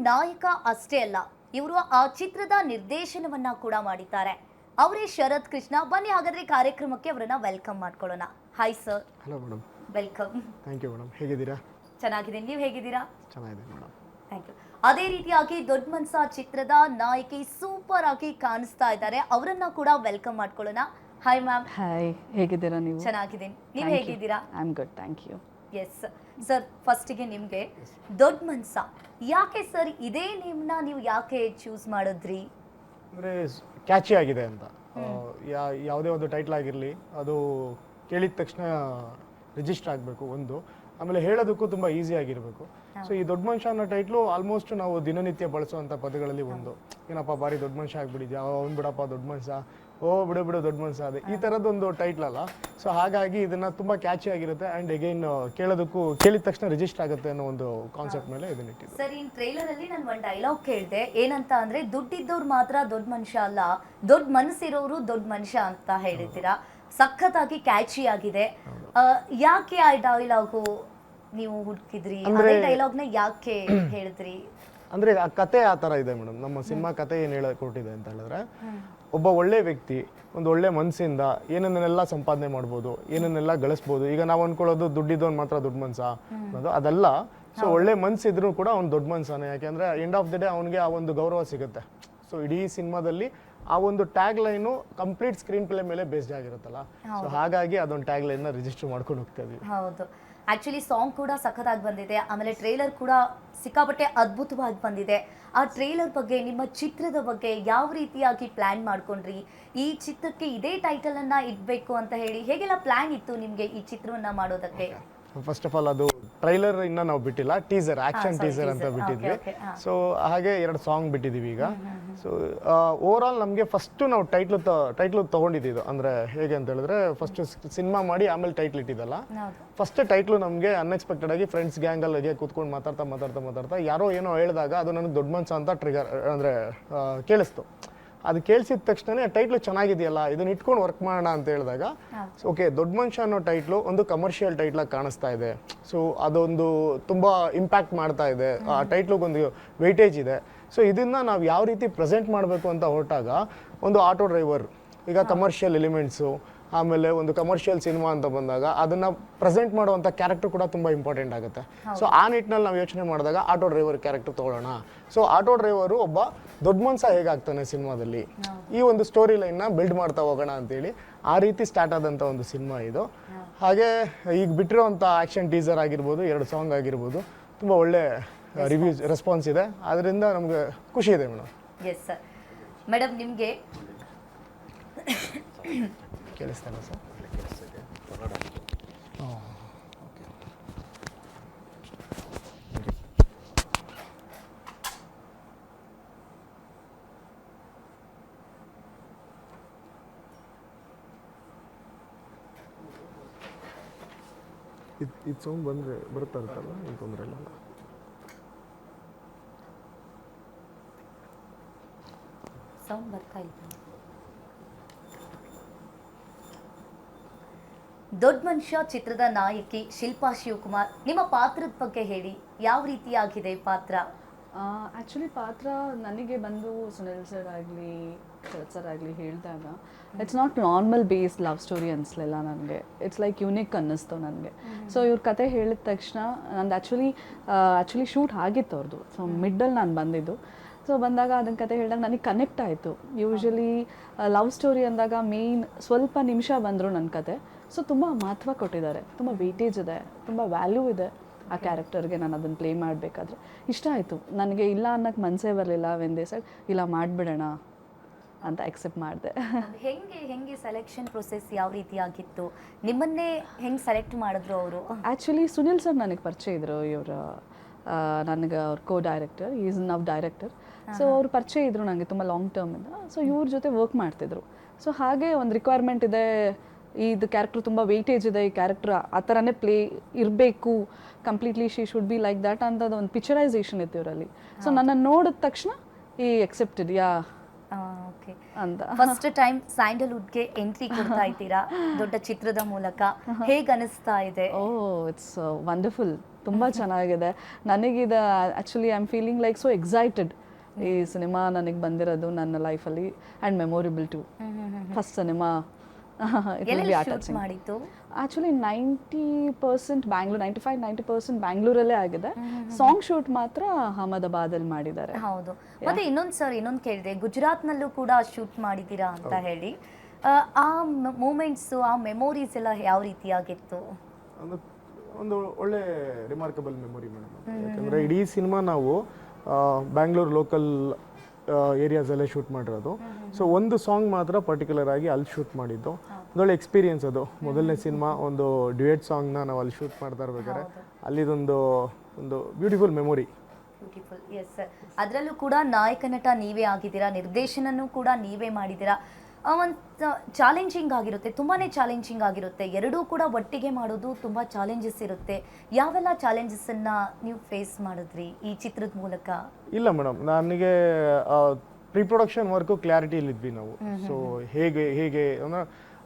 ನಾಯಕ ಅಷ್ಟೇ ಅಲ್ಲ, ಇವರು ಆ ಚಿತ್ರದ ನಿರ್ದೇಶನವನ್ನ ಕೂಡ ಮಾಡಿದ್ದಾರೆ. ಅವರೇ ಶರತ್ ಕೃಷ್ಣ. ಬನ್ನಿ ಹಾಗಾದ್ರೆ ಕಾರ್ಯಕ್ರಮಕ್ಕೆ ಅವರನ್ನ ವೆಲ್ಕಮ್ ಮಾಡ್ಕೊಳ್ಳೋಣ. Hi sir. Hello madam. Welcome. Thank you madam. ಹೇಗಿದ್ದೀರಾ? ಚೆನ್ನಾಗಿದ್ದೀನಿ, ನೀವು ಹೇಗಿದ್ದೀರಾ? ಚೆನ್ನಾಗಿದೆ ಮೇಡಮ್. Thank you. ಅದೇ ರೀತಿಯಾಗಿ ದೊಡ್ಡ ಮನ್ಸ ಚಿತ್ರದ ನಾಯಕಿ ಸೂಪರ್ ಆಗಿ ಕಾಣಿಸ್ತಾ ಇದ್ದಾರೆ, ಅವರನ್ನ ಕೂಡ ವೆಲ್ಕಮ್ ಮಾಡ್ಕೊಳ್ಳೋಣ. Hi ma'am. ಹಾಯ್, ಹೇಗಿದ್ದೀರಾ ನೀವು? ಚೆನ್ನಾಗಿದ್ದೀನಿ, ನೀವು ಹೇಗಿದ್ದೀರಾ? I am good, thank you. Yes sir, ಫಸ್ಟಿಗೆ ನಿಮಗೆ ದೊಡ್ಡ ಮನ್ಸ ಯಾಕೆ ಸರ್, ಇದೇ ನೇಮ್ನ ನೀವು ಯಾಕೆ ಚೂಸ್ ಮಾಡಿದ್ರಿ? ಅಂದರೆ ಕ್ಯಾಚಿ ಆಗಿದೆ ಅಂತ. ಯಾವುದೇ ಒಂದು ಟೈಟ್ಲ್ ಆಗಿರಲಿ, ಅದು ಕೇಳಿದ ತಕ್ಷಣ ರಿಜಿಸ್ಟರ್ ಆಗಬೇಕು ಒಂದು, ಆಮೇಲೆ ಹೇಳೋದಕ್ಕೂ ತುಂಬ ಈಸಿ ಆಗಿರಬೇಕು. ಸೊ ಈ ದೊಡ್ಡ ಮನುಷ್ಯ ಅನ್ನೋ ಟೈಟ್ಲು ಆಲ್ಮೋಸ್ಟ್ ನಾವು ದಿನನಿತ್ಯ ಬಳಸುವಂಥ ಪದಗಳಲ್ಲಿ ಒಂದು. ಏನಪ್ಪ ಭಾರಿ ದೊಡ್ಡ ಮನುಷ್ಯ ಆಗ್ಬಿಟ್ಟಿದ್ಯಾ, ಅವ್ನು ಬಿಡಪ್ಪ ದೊಡ್ಡ ಮನುಷ್ಯ, ಓ ಬಿಡು ಬಿಡು ದೊಡ್ಡ ಮನುಷ್ಯ, ಅದೇ ಈ ಥರದ್ದೊಂದು ಟೈಟ್ಲ್ ಅಲ್ಲ. ಸೊ ಹಾಗಾಗಿ ಇದನ್ನು ತುಂಬ ಕ್ಯಾಚಿ ಆಗಿರುತ್ತೆ ಆ್ಯಂಡ್ ಅಗೈನ್ ಕೇಳೋದಕ್ಕೂ ಕೇಳಿದ ತಕ್ಷಣ ರಿಜಿಸ್ಟರ್ ಆಗುತ್ತೆ ಅನ್ನೋ ಒಂದು ಕಾನ್ಸೆಪ್ಟ್ ಮೇಲೆ ಇದನ್ನ ಇಟ್ಟಿದ್ದು. ಸರ್, ಇನ್ ಟ್ರೈಲರ್ ಅಲ್ಲಿ ನಾನು ಒಂದು ಡೈಲಾಗ್ ಕೇಳಿದೆ, ಏನಂತ ಅಂದ್ರೆ ದುಡ್ಡಿದ್ದವ್ರು ಮಾತ್ರ ದೊಡ್ಡ ಮನುಷ್ಯ ಅಲ್ಲ, ದೊಡ್ಡ ಮನಸ್ಸಿರೋರು ದೊಡ್ಡ ಮನುಷ್ಯ ಅಂತ ಹೇಳಿದ್ದೀರಾ. ಸಖತ್ತಾಗಿ ಕ್ಯಾಚಿ ಆಗಿದೆ. ಯಾಕೆ ಆ ಡೈಲಾಗು ನೀವು ಹುಡುಕಿದ್ರಿ? ಅದೇ ಡೈಲಾಗ್ನ ಯಾಕೆ ಹೇಳಿದ್ರಿ? ಅಂದರೆ ಆ ಕತೆ ಆ ಥರ ಇದೆ ಮೇಡಮ್. ನಮ್ಮ ಸಿನಿಮಾ ಕತೆ ಏನು ಕೊಟ್ಟಿದೆ ಅಂತ ಹೇಳಿದ್ರೆ, ಒಬ್ಬ ಒಳ್ಳೆ ವ್ಯಕ್ತಿ ಒಂದು ಒಳ್ಳೆ ಮನಸ್ಸಿಂದ ಏನನ್ನೆಲ್ಲ ಸಂಪಾದನೆ ಮಾಡ್ಬೋದು, ಏನನ್ನೆಲ್ಲ ಗಳಿಸ್ಬೋದು. ಈಗ ನಾವು ಅನ್ಕೊಳ್ಳೋದು ದುಡ್ಡಿದ್ದವನು ಮಾತ್ರ ದೊಡ್ಡ ಮನ್ಸ ಅನ್ನೋದು, ಅದಲ್ಲ. ಸೊ ಒಳ್ಳೆ ಮನ್ಸಿದ್ರು ಕೂಡ ಅವ್ನು ದೊಡ್ಡ ಮನ್ಸಾನೆ. ಯಾಕೆಂದ್ರೆ ಎಂಡ್ ಆಫ್ ದ ಡೇ ಅವನಿಗೆ ಆ ಒಂದು ಗೌರವ ಸಿಗುತ್ತೆ. ಸೊ ಇಡೀ ಸಿನಿಮಾದಲ್ಲಿ ಆ ಒಂದು tag line complete screen play ಮೇಲೆ ಬೇಸ್ಡ್ ಆಗಿರುತ್ತಲ್ಲ. ಸೊ ಹಾಗಾಗಿ ಅದೊಂದು ಟ್ಯಾಗ್ ಲೈನ್ ರಿಜಿಸ್ಟರ್ ಮಾಡ್ಕೊಂಡು ಹೋಗ್ತಾ ಇದೀವಿ. ಹೌದು, ಆಕ್ಚುಲಿ ಸಾಂಗ್ ಕೂಡ ಸಖತ್ತಾಗಿ ಬಂದಿದೆ, ಆಮೇಲೆ ಟ್ರೇಲರ್ ಕೂಡ ಸಿಕ್ಕಾಪಟ್ಟೆ ಅದ್ಭುತವಾಗಿ ಬಂದಿದೆ. ಆ ಟ್ರೇಲರ್ ಬಗ್ಗೆ, ನಿಮ್ಮ ಚಿತ್ರದ ಬಗ್ಗೆ ಯಾವ ರೀತಿಯಾಗಿ ಪ್ಲಾನ್ ಮಾಡ್ಕೊಂಡ್ರಿ? ಈ ಚಿತ್ರಕ್ಕೆ ಇದೇ ಟೈಟಲ್ ಅನ್ನ ಇಡ್ಬೇಕು ಅಂತ ಹೇಳಿ ಹೇಗೆಲ್ಲ ಪ್ಲಾನ್ ಇತ್ತು ನಿಮ್ಗೆ ಈ ಚಿತ್ರವನ್ನ ಮಾಡೋದಕ್ಕೆ? ಫಸ್ಟ್ ಆಫ್ ಆಲ್ ಅದು ಟ್ರೈಲರ್ ಇನ್ನ ನಾವು ಬಿಟ್ಟಿಲ್ಲ, ಟೀಸರ್, ಆಕ್ಷನ್ ಟೀಸರ್ ಅಂತ ಬಿಟ್ಟಿದ್ವಿ. ಸೊ ಹಾಗೆ 2 ಸಾಂಗ್ ಬಿಟ್ಟಿದೀವಿ ಈಗ. ಸೊ ಓವರ್ ಆಲ್ ನಮಗೆ ಫಸ್ಟ್ ನಾವು ಟೈಟ್ಲು ತಗೊಂಡಿದ್ದು ಅಂದ್ರೆ ಹೇಗೆ ಅಂತ ಹೇಳಿದ್ರೆ, ಫಸ್ಟ್ ಸಿನಿಮಾ ಮಾಡಿ ಆಮೇಲೆ ಟೈಟ್ಲ್ ಇಟ್ಟಿದ್ದಲ್ಲ. ಫಸ್ಟ್ ಟೈಟ್ಲು ನಮಗೆ ಅನ್ಎಕ್ಸ್ಪೆಕ್ಟೆಡ್ ಆಗಿ ಫ್ರೆಂಡ್ಸ್ ಗ್ಯಾಂಗ್ ಅಲ್ಲಿ ಕೂತ್ಕೊಂಡು ಮಾತಾಡ್ತಾ ಯಾರೋ ಏನೋ ಹೇಳಿದಾಗ ಅದು ನನಗೆ ದೊಡ್ಡ ಮನ್ಸ ಅಂತ ಟ್ರಿಗರ್ ಅಂದ್ರೆ ಕೇಳಿಸ್ತು. ಅದು ಕೇಳಿಸಿದ ತಕ್ಷಣ ಟೈಟ್ಲು ಚೆನ್ನಾಗಿದೆಯಲ್ಲ, ಇದನ್ನ ಇಟ್ಕೊಂಡು ವರ್ಕ್ ಮಾಡೋಣ ಅಂತ ಹೇಳಿದಾಗ, ಓಕೆ ದೊಡ್ಡ ಮನುಷ್ಯ ಅನ್ನೋ ಟೈಟ್ಲು ಒಂದು ಕಮರ್ಷಿಯಲ್ ಟೈಟ್ಲಾಗಿ ಕಾಣಿಸ್ತಾ ಇದೆ. ಸೊ ಅದೊಂದು ತುಂಬ ಇಂಪ್ಯಾಕ್ಟ್ ಮಾಡ್ತಾ ಇದೆ, ಆ ಟೈಟ್ಲಿಗೊಂದು ವೆಯ್ಟೇಜ್ ಇದೆ. ಸೊ ಇದನ್ನ ನಾವು ಯಾವ ರೀತಿ ಪ್ರೆಸೆಂಟ್ ಮಾಡಬೇಕು ಅಂತ ಹೊರಟಾಗ, ಒಂದು ಆಟೋ ಡ್ರೈವರ್, ಈಗ ಕಮರ್ಷಿಯಲ್ ಎಲಿಮೆಂಟ್ಸು, ಆಮೇಲೆ ಒಂದು ಕಮರ್ಷಿಯಲ್ ಸಿನಿಮಾ ಅಂತ ಬಂದಾಗ ಅದನ್ನ ಪ್ರೆಸೆಂಟ್ ಮಾಡುವಂಥ ಕ್ಯಾರೆಕ್ಟರ್ ಕೂಡ ತುಂಬ ಇಂಪಾರ್ಟೆಂಟ್ ಆಗುತ್ತೆ. ಸೊ ಆ ನಿಟ್ಟಿನಲ್ಲಿ ನಾವು ಯೋಚನೆ ಮಾಡಿದಾಗ ಆಟೋ ಡ್ರೈವರ್ ಕ್ಯಾರೆಕ್ಟರ್ ತಗೊಳ್ಳೋಣ. ಸೊ ಆಟೋ ಡ್ರೈವರು ಒಬ್ಬ ದೊಡ್ಡ ಮನ್ಸ ಹೇಗಾಗ್ತಾನೆ ಸಿನಿಮಾದಲ್ಲಿ, ಈ ಒಂದು ಸ್ಟೋರಿ ಲೈನ್ನ ಬಿಲ್ಡ್ ಮಾಡ್ತಾ ಹೋಗೋಣ ಅಂತೇಳಿ ಆ ರೀತಿ ಸ್ಟಾರ್ಟ್ ಆದಂಥ ಒಂದು ಸಿನಿಮಾ ಇದು. ಹಾಗೆ ಈಗ ಬಿಟ್ಟಿರೋಂಥ ಆ್ಯಕ್ಷನ್ ಟೀಸರ್ ಆಗಿರ್ಬೋದು, 2 ಸಾಂಗ್ ಆಗಿರ್ಬೋದು, ತುಂಬ ಒಳ್ಳೆ ರಿವ್ಯೂಸ್ ರೆಸ್ಪಾನ್ಸ್ ಇದೆ. ಅದರಿಂದ ನಮಗೆ ಖುಷಿ ಇದೆ ಮೇಡಮ್. Yes sir. ಮೇಡಮ್, ನಿಮಗೆ ಕೇಳಿಸ್ತಾನೆ ಸರ್? ಇದು ಸೌಂಡ್ ಬಂದರೆ ಬರ್ತಾ ಇರುತ್ತಲ್ಲ, ಏನು ತೊಂದರೆ ಇಲ್ಲ. ಸೌಂಡ್ ಬರ್ತಾ ಇಲ್ಲ. ದೊಡ್ಡ ಮನುಷ್ಯ ಚಿತ್ರದ ನಾಯಕಿ ಶಿಲ್ಪಾ ಶಿವಕುಮಾರ್, ನಿಮ್ಮ ಪಾತ್ರದ ಬಗ್ಗೆ ಹೇಳಿ, ಯಾವ ರೀತಿಯಾಗಿದೆ ಪಾತ್ರ? ಆ್ಯಕ್ಚುಲಿ ಪಾತ್ರ ನನಗೆ ಬಂದು ಸುನಿಲ್ ಸರ್ ಆಗಲಿ ಶರತ್ ಸರ್ ಆಗಲಿ ಹೇಳಿದಾಗ, it's not normal based love story ಅನಿಸ್ಲಿಲ್ಲ ನನಗೆ. ಇಟ್ಸ್ ಲೈಕ್ ಯೂನಿಕ್ ಅನ್ನಿಸ್ತು ನನಗೆ. ಸೊ ಇವ್ರ ಕತೆ ಹೇಳಿದ ತಕ್ಷಣ ನಂದು ಆ್ಯಕ್ಚುಲಿ ಶೂಟ್ ಆಗಿತ್ತು ಅವ್ರದ್ದು. ಸೊ ಮಿಡ್ಡಲ್ಲಿ ನಾನು ಬಂದಿದ್ದು. ಸೊ ಬಂದಾಗ ಅದನ್ನ ಕತೆ ಹೇಳಿದಾಗ ನನಗೆ ಕನೆಕ್ಟ್ ಆಯಿತು. ಯೂಶ್ವಲಿ ಲವ್ ಸ್ಟೋರಿ ಅಂದಾಗ ಮೇಯ್ನ್ ಸ್ವಲ್ಪ ನಿಮಿಷ ಬಂದರು ನನ್ನ ಕತೆ. ಸೊ ತುಂಬ ಮಹತ್ವ ಕೊಟ್ಟಿದ್ದಾರೆ, ತುಂಬ ವೆಯ್ಟೇಜ್ ಇದೆ, ತುಂಬ ವ್ಯಾಲ್ಯೂ ಇದೆ ಆ ಕ್ಯಾರೆಕ್ಟರ್ಗೆ. ನಾನು ಅದನ್ನು ಪ್ಲೇ ಮಾಡಬೇಕಾದ್ರೆ ಇಷ್ಟ ಆಯಿತು ನನಗೆ. ಇಲ್ಲ ಅನ್ನೋಕ್ಕೆ ಮನಸ್ಸೇ ಬರಲಿಲ್ಲ. ವೆನ್ ದೇ ಸೆಡ್ ಇಲ್ಲ ಮಾಡಿಬಿಡೋಣ ಅಂತ ಎಕ್ಸೆಪ್ಟ್ ಮಾಡಿದೆ. ಹೆಂಗೆ ಸೆಲೆಕ್ಷನ್ ಪ್ರೊಸೆಸ್ ಯಾವ ರೀತಿಯಾಗಿತ್ತು? ನಿಮ್ಮನ್ನೇ ಹೆಂಗೆ ಸೆಲೆಕ್ಟ್ ಮಾಡಿದ್ರು ಅವರು? ಆ್ಯಕ್ಚುಲಿ ಸುನಿಲ್ ಸರ್ ನನಗೆ ಪರಿಚಯ ಇದ್ದರು. ಇವರು ನನಗೆ ಅವ್ರ ಕೋ-ಡೈರೆಕ್ಟರ್, ಈಸ್ ನವ್ ಡೈರೆಕ್ಟರ್. ಸೊ ಅವ್ರು ಪರಿಚಯ ಇದ್ದರು ನನಗೆ ತುಂಬ ಲಾಂಗ್ ಟರ್ಮಿಂದ. ಸೊ ಇವ್ರ ಜೊತೆ ವರ್ಕ್ ಮಾಡ್ತಿದ್ರು. ಸೊ ಹಾಗೆ ಒಂದು ರಿಕ್ವೈರ್ಮೆಂಟ್ ಇದೆ, ಇದು ಕ್ಯಾರೆಕ್ಟರ್ ತುಂಬ ವೆಯ್ಟೇಜ್ ಇದೆ, ಈ ಕ್ಯಾರೆಕ್ಟರ್ ಆ ಥರನೇ ಪ್ಲೇ ಇರಬೇಕು, completely she should be like that ಅಂತ ಒಂದು ಪಿಕ್ಚರೈಸೇಷನ್ ಇತ್ತು ಇವರಲ್ಲಿ. ಸೊ ನನ್ನನ್ನು ನೋಡಿದ ತಕ್ಷಣ ಈ ಎಕ್ಸೆಪ್ಟೆಡ್, ಯಾ ಓಕೆ. ಅಂತ. ಫಸ್ಟ್ ಟೈಮ್ ಸ್ಯಾಂಡಲ್ವುಡ್ಗೆ ಎಂಟ್ರಿ ಕೊಡ್ತಾ ಇದ್ದೀರಾ ದೊಡ್ಡ ಚಿತ್ರದ ಮೂಲಕ, ಹೇಗೆ ಅನಿಸ್ತಾ ಇದೆ? ಓ ಇಟ್ಸ್ ವಂಡರ್ಫುಲ್, ತುಂಬ ಚೆನ್ನಾಗಿದೆ. ನನಗಿದ actually I am feeling like so excited. ಈ ಸಿನಿಮಾ ನನಗೆ ಬಂದಿರೋದು ನನ್ನ ಲೈಫಲ್ಲಿ and memorable too. First cinema ಎಲ್ಲೆಲ್ಲಿ ಶೂಟ್ ಮಾಡಿದ್ದು? ಆ್ಯಕ್ಚುಲಿ 90% ಬ್ಯಾಂಗ್ಳೂರ್, 95-90% ಬ್ಯಾಂಗ್ಳೂರಲ್ಲೇ ಆಗಿದೆ. ಸಾಂಗ್ ಶೂಟ್ ಮಾತ್ರ ಅಹಮದಾಬಾದಲ್ಲಿ ಮಾಡಿದ್ದಾರೆ. ಹೌದು. ಮತ್ತೆ ಇನ್ನೊಂದು ಕೇಳಿದೆ, ಗುಜರಾತ್ನಲ್ಲೂ ಕೂಡ ಶೂಟ್ ಮಾಡಿದ್ದೀರಾ ಅಂತ ಹೇಳಿ. ಆ ಮೂಮೆಂಟ್ಸು, ಆ ಮೆಮೊರೀಸ್ ಎಲ್ಲ ಯಾವ ರೀತಿಯಾಗಿತ್ತು? ಒಂದು ಒಳ್ಳೆ ರಿಮಾರ್ಕಬಲ್ ಮೆಮೊರಿ ಮೇಡಮ್. ಯಾಕಂದರೆ ಇಡೀ ಸಿನಿಮಾ ನಾವು ಬ್ಯಾಂಗ್ಳೂರ್ ಲೋಕಲ್ ಏರಿಯಾಸಲ್ಲೇ ಶೂಟ್ ಮಾಡಿರೋದು. ಸೊ ಒಂದು ಸಾಂಗ್ ಮಾತ್ರ ಪರ್ಟಿಕ್ಯುಲರ್ ಆಗಿ ಅಲ್ಲಿ ಶೂಟ್ ಮಾಡಿದ್ದು. ಒಂದೊಳ್ಳೆ ಎಕ್ಸ್ಪೀರಿಯನ್ಸ್ ಅದು. ಮೊದಲನೇ ಸಿನಿಮಾ ಒಂದು ಡ್ಯುಯೆಟ್ ಸಾಂಗ್ನ ನಾವು ಅಲ್ಲಿ ಶೂಟ್ ಮಾಡ್ತಾ ಇರ್ಬೇಕಾದ್ರೆ ಅಲ್ಲಿದೊಂದು beautiful memory. Beautiful, yes sir. ಅದರಲ್ಲೂ ಕೂಡ ನಾಯಕ ನಟ ನೀವೇ ಆಗಿದ್ದೀರಾ, ನಿರ್ದೇಶನನೂ ಕೂಡ ನೀವೇ ಮಾಡಿದ್ದೀರಾ. ಒಂದು ಚಾಲೆಂಜಿಂಗ್ ಆಗಿರುತ್ತೆ, ತುಂಬಾ ಚಾಲೆಂಜಿಂಗ್ ಆಗಿರುತ್ತೆ. ಎರಡೂ ಕೂಡ ಒಟ್ಟಿಗೆ ಮಾಡೋದು ತುಂಬ ಚಾಲೆಂಜಸ್ ಇರುತ್ತೆ. ಯಾವೆಲ್ಲ ಚಾಲೆಂಜಸ್ಸನ್ನು ನೀವು ಫೇಸ್ ಮಾಡಿದ್ರಿ ಈ ಚಿತ್ರದ ಮೂಲಕ? ಇಲ್ಲ ಮೇಡಮ್, ನನಗೆ ಪ್ರೀ ಪ್ರೊಡಕ್ಷನ್ ವರ್ಕು ಕ್ಲಾರಿಟಿಲಿದ್ವಿ ನಾವು. ಸೊ ಹೇಗೆ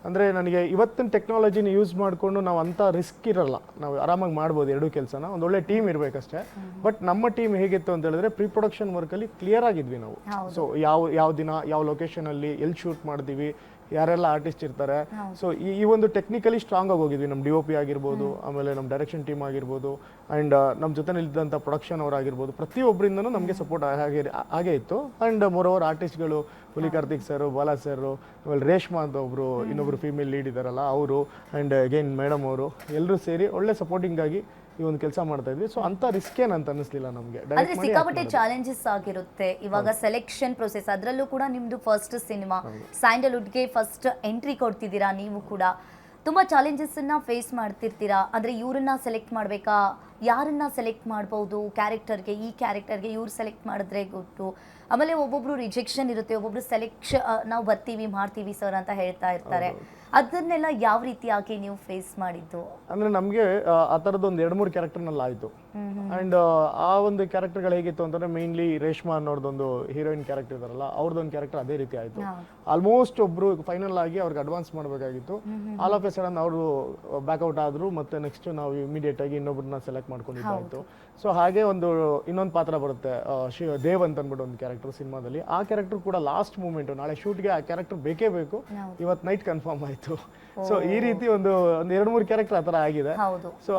ಅಂದರೆ ನನಗೆ ಇವತ್ತಿನ ಟೆಕ್ನಾಲಜಿನ ಯೂಸ್ ಮಾಡಿಕೊಂಡು ನಾವು ಅಂಥ ರಿಸ್ಕ್ ಇರಲ್ಲ, ನಾವು ಆರಾಮಾಗಿ ಮಾಡ್ಬೋದು ಎರಡೂ ಕೆಲಸನ. ಒಂದು ಒಳ್ಳೆ ಟೀಮ್ ಇರಬೇಕಷ್ಟೇ. ಬಟ್ ನಮ್ಮ ಟೀಮ್ ಹೇಗಿತ್ತು ಅಂತ ಹೇಳಿದ್ರೆ ಪ್ರೀ ಪ್ರೊಡಕ್ಷನ್ ವರ್ಕಲ್ಲಿ ಕ್ಲಿಯರ್ ಆಗಿದ್ವಿ ನಾವು. ಸೊ ಯಾವ ದಿನ ಯಾವ ಲೊಕೇಶನಲ್ಲಿ ಎಲ್ಲಿ ಶೂಟ್ ಮಾಡ್ತೀವಿ, ಯಾರೆಲ್ಲ ಆರ್ಟಿಸ್ಟ್ ಇರ್ತಾರೆ. ಸೊ ಈ ಒಂದು ಟೆಕ್ನಿಕಲಿ ಸ್ಟ್ರಾಂಗ್ ಆಗಿ ಹೋಗಿದ್ವಿ. ನಮ್ಮ DOP ಆಗಿರ್ಬೋದು, ಆಮೇಲೆ ನಮ್ಮ ಡೈರೆಕ್ಷನ್ ಟೀಮ್ ಆಗಿರ್ಬೋದು, ಆ್ಯಂಡ್ ನಮ್ಮ ಜೊತೆಲಿದ್ದಂಥ ಪ್ರೊಡಕ್ಷನ್ ಅವರಾಗಿರ್ಬೋದು, ಪ್ರತಿಯೊಬ್ಬರಿಂದನೂ ನಮಗೆ ಸಪೋರ್ಟ್ ಹಾಗೆ ಇತ್ತು. ಆ್ಯಂಡ್ ಮೋರೋವರ್ ಆರ್ಟಿಸ್ಟ್ಗಳು ಹುಲಿ ಕಾರ್ತಿಕ್ ಸರ್, ಬಾಲಾ ಸರ್, ಆಮೇಲೆ ರೇಷ್ಮಾ ಅಂತ ಇನ್ನೊಬ್ರು ಫೀಮೇಲ್ ಲೀಡ್ ಇದ್ದಾರಲ್ಲ ಅವರು, ಆ್ಯಂಡ್ ಅಗೇನ್ ಮೇಡಮ್ ಅವರು, ಎಲ್ಲರೂ ಸೇರಿ ಒಳ್ಳೆ ಸಪೋರ್ಟಿಂಗ್ ಆಗಿ ಈ ಒಂದು ಕೆಲಸ ಮಾಡ್ತಾ ಇದ್ವಿ. ಸೊ ಅಂತ ರಿಸ್ಕ್ ಏನಂತ ಅನಿಸ್ಲಿಲ್ಲ ನಮಗೆ. ಅಂದ್ರೆ ಸಿಕ್ಕಾಪಟ್ಟೆ ಚಾಲೆಂಜಸ್ ಆಗಿರುತ್ತೆ. ಇವಾಗ ಸೆಲೆಕ್ಷನ್ ಪ್ರೊಸೆಸ್, ಅದರಲ್ಲೂ ಕೂಡ ನಿಮ್ದು ಫಸ್ಟ್ ಸಿನಿಮಾ, ಸ್ಯಾಂಡಲ್ವುಡ್ಗೆ ಫಸ್ಟ್ ಎಂಟ್ರಿ ಕೊಡ್ತಿದ್ದೀರಾ. ನೀವು ಕೂಡ ತುಂಬಾ ಚಾಲೆಂಜಸ್ ಅನ್ನ ಫೇಸ್ ಮಾಡ್ತಿರ್ತೀರಾ. ಅಂದ್ರೆ ಇವ್ರನ್ನ ಸೆಲೆಕ್ಟ್ ಮಾಡ್ಬೇಕಾ, ಯಾರನ್ನ ಸೆಲೆಕ್ಟ್ ಮಾಡ್ಬೋದು ಕ್ಯಾರೆಕ್ಟರ್ಗೆ, ಈ ಕ್ಯಾರೆಕ್ಟರ್ಗೆ ಇವ್ರು ಸೆಲೆಕ್ಟ್ ಮಾಡಿದ್ರೆ ಗೊತ್ತು. ಆಮೇಲೆ ಒಬ್ಬೊಬ್ರು ರಿಜೆಕ್ಷನ್ ಇರುತ್ತೆ, ಒಬ್ಬೊಬ್ರು ಸೆಲೆಕ್ಷನ್ ನಾವು ಮಾಡ್ತೀವಿ ಸರ್ ಅಂತ ಹೇಳ್ತಾ ಇರ್ತಾರೆ. ಅದನ್ನೆಲ್ಲ ಯಾವ ರೀತಿಯಾಗಿ ನೀವು ಫೇಸ್ ಮಾಡಿದ್ದು? ಅಂದರೆ ನಮಗೆ ಆ ಥರದ್ದು ಒಂದು 2-3 ಕ್ಯಾರೆಕ್ಟರ್ನಲ್ಲಿ ಆಯಿತು. ಆ್ಯಂಡ್ ಆ ಒಂದು ಕ್ಯಾರೆಕ್ಟರ್ಗಳು ಹೇಗಿತ್ತು ಅಂತಂದರೆ ಮೇನ್ಲಿ ರೇಷ್ಮಾ ಅನ್ನೋರ್ದೊಂದು ಹೀರೋಯಿನ್ ಕ್ಯಾರೆಕ್ಟರ್ ಇದಾರಲ್ಲ, ಅವ್ರದ್ದೊಂದು ಕ್ಯಾರೆಕ್ಟರ್ ಅದೇ ರೀತಿ ಆಯಿತು. ಆಲ್ಮೋಸ್ಟ್ ಒಬ್ಬರು ಫೈನಲ್ ಆಗಿ ಅವ್ರಿಗೆ ಅಡ್ವಾನ್ಸ್ ಮಾಡಬೇಕಾಗಿತ್ತು. ಆಲ್ ಆಫ್ ಎ ಸಡನ್ ಅವರು ಬ್ಯಾಕ್ಔಟ್ ಆದರು. ಮತ್ತು ನೆಕ್ಸ್ಟ್ ನಾವು ಇಮಿಡಿಯೇಟ್ ಆಗಿ ಇನ್ನೊಬ್ಬರನ್ನ ಸೆಲೆಕ್ಟ್ ಮಾಡ್ಕೊಂಡಿದ್ದಾಯಿತು. ಸೊ ಹಾಗೆ ಇನ್ನೊಂದು ಪಾತ್ರ ಬರುತ್ತೆ, ದೇವ್ ಅಂತ ಅಂದ್ಬಿಟ್ಟು ಒಂದು ಕ್ಯಾರೆಕ್ಟರ್ ಸಿನಿಮಾದಲ್ಲಿ. ಆ ಕ್ಯಾರೆಕ್ಟರ್ ಕೂಡ ಲಾಸ್ಟ್ ಮೂಮೆಂಟು, ನಾಳೆ ಶೂಟ್ಗೆ ಆ ಕ್ಯಾರೆಕ್ಟರ್ ಬೇಕೇ ಬೇಕು, ಇವತ್ತು ನೈಟ್ ಕನ್ಫರ್ಮ್ ಆಯಿತು. ಸೊ ಈ ರೀತಿ ಒಂದು 2-3 ಕ್ಯಾರೆಕ್ಟರ್ ಆ ಥರ ಆಗಿದೆ. ಹೌದು. ಸೊ